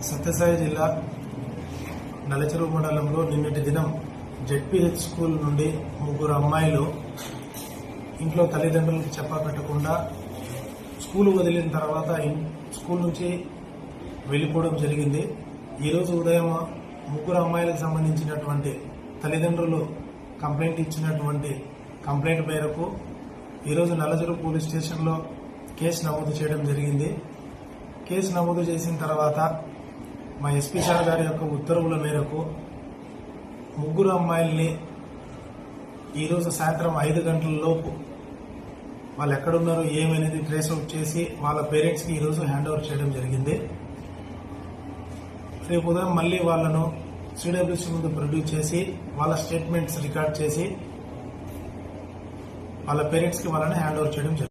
సత్యసాయి జిల్లా నల్లచెరువు మండలంలో నిన్నటి దినం జెడ్పీహెచ్ స్కూల్ నుండి 3 అమ్మాయిలు ఇంట్లో తల్లిదండ్రులకు చెప్పపెట్టకుండా స్కూల్ వదిలిన తర్వాత స్కూల్ నుంచి వెళ్లిపోవడం జరిగింది. ఈరోజు ఉదయం 3 అమ్మాయిలకు సంబంధించినటువంటి తల్లిదండ్రులు కంప్లైంట్ ఇచ్చినటువంటి కంప్లైంట్ మేరకు ఈరోజు నల్లచెరువు పోలీస్ స్టేషన్లో కేసు నమోదు చేయడం జరిగింది. కేసు నమోదు చేసిన తర్వాత మా ఎస్పీ సార్ గారి యొక్క ఉత్తర్వుల మేరకు 3 అమ్మాయిల్ని ఈరోజు సాయంత్రం 5 గంటల లోపు వాళ్ళు ఎక్కడున్నారో ఏమనేది ట్రేస్ అవుట్ చేసి వాళ్ళ పేరెంట్స్కి ఈరోజు హ్యాండ్ ఓవర్ చేయడం జరిగింది. రేపు ఉదయం మళ్ళీ వాళ్ళను సిడబ్ల్యూసీ ముందు ప్రొడ్యూస్ చేసి వాళ్ళ స్టేట్మెంట్స్ రికార్డ్ చేసి వాళ్ళ పేరెంట్స్కి వాళ్ళని హ్యాండ్ ఓవర్ చేయడం జరిగింది.